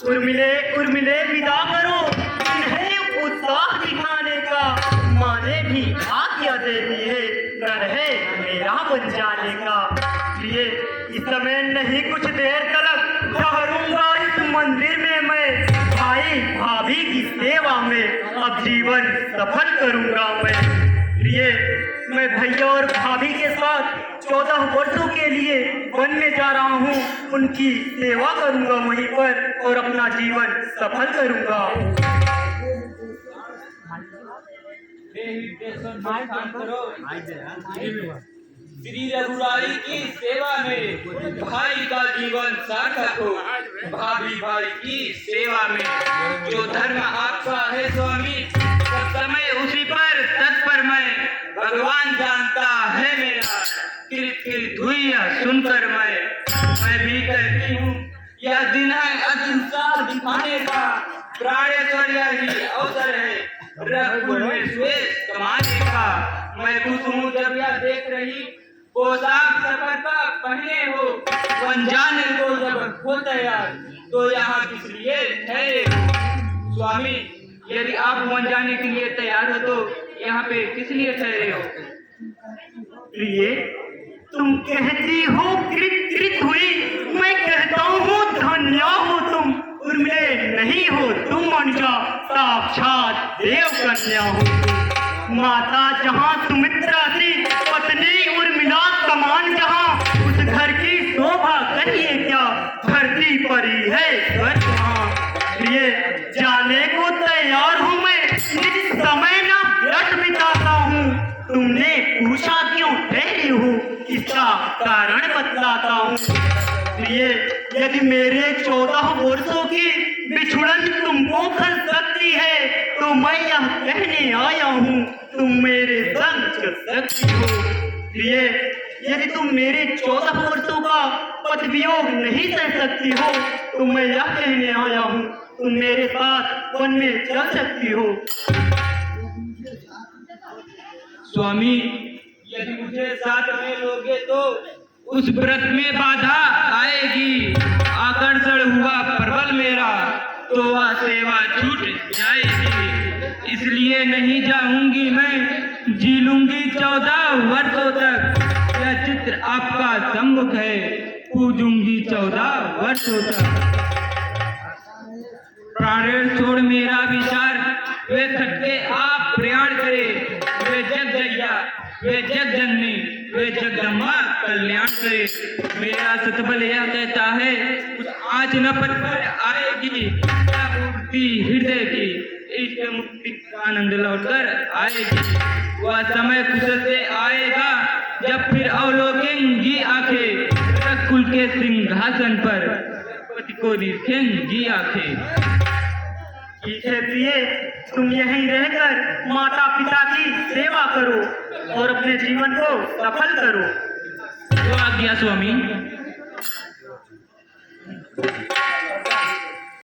उर्मिले उर्मिले विदा करो, इन्हें उत्साह दिखाने का माने भी आज्ञा दे दी है, न रहे मेरा बन जाने का। ये इस समय नहीं कुछ देर तक ठहरूंगा इस मंदिर में मैं, भाई भाभी की सेवा में अब जीवन सफल करूंगा मैं। ये मैं भैया और भाभी के साथ 14 वर्षों के लिए वन में जा रहा हूँ, उनकी सेवा करूंगा वहीं पर और अपना जीवन सफल करूंगा। श्री रघुराई की सेवा में भाई का जीवन सार्थक हो, भाभी भाई की सेवा में जो धर्म आपका है स्वामी, सब समय उसी पर तत्पर मैं, भगवान जानता है मेरा किर धुई सुनकर मैं भी कहती हूँ यह दिन है अति उत्साह दिखाने का, प्राणेश्वर ही अवसर है रघुकुल में सुयश कमाने का। मैं खुश हूँ जब यह देख रही पोशाक सफर का पहने हो, वन जाने को जब हो तैयार तो यहाँ किस लिए ठहरे हो। स्वामी यदि आप वन जाने के लिए तैयार हो तो यहाँ पे किस लिए ठहरे हो। प्रिय तुम कहती हो कृत कृत हुई, मैं कहता हूँ धन्य हो तुम, उर्मिले नहीं हो तुम मनुजा, साक्षात देव कन्या हो तुम। माता जहाँ सुमित्रा थी, पत्नी उर्मिला कमान जहाँ, उस घर की शोभा कहिए क्या, धरती पर ही है स्वर्ग वहाँ। प्रिय जाने को तैयार हूँ मैं, निज समय ना व्यर्थ बिताता हूँ, तुमने पूछा क्यों ठहरी हो, इसका कारण बतलाता हूँ। प्रिय यदि मेरे 14 वर्षों की बिछुड़न तुमको खल सकती है तो मैं यह कहने आया हूँ तुम मेरे संग चल सकती हो। प्रिय यदि तुम मेरे 14 वर्षों का पथ वियोग नहीं सह सकती हो तो मैं यह कहने आया हूँ तुम मेरे साथ वन में चल सकती हो। स्वामी यदि मुझे साथ में लोगे तो उस व्रत में बाधा आएगी, आकर्षण हुआ प्रबल मेरा तो वह सेवा छूट जाएगी, इसलिए नहीं जाऊंगी मैं, जी लूंगी 14 वर्षों तक, यह चित्र आपका सम्मुख है, पूजूंगी 14 वर्षों तक। प्राण छोड़ मेरा विचार वे खट्टे आप प्रयाण करे, वे जग जैया वे जग जननी वे जगदम्बा कल्याण करे। मेरा सतबल यह कहता है कुछ आज न पद पर आएगी, मूर्ति हृदय की इष्ट मुक्ति का आनंद लौटकर आएगी, वह समय कुशल से आएगा जब फिर अवलोकेंगी आंखें रघुकुल के सिंहासन पर, पति को देखेंगी आंखें। ठीक है प्रिय तुम यहीं रहकर माता पिता की सेवा करो और अपने जीवन को सफल करो। तो आज्ञा स्वामी।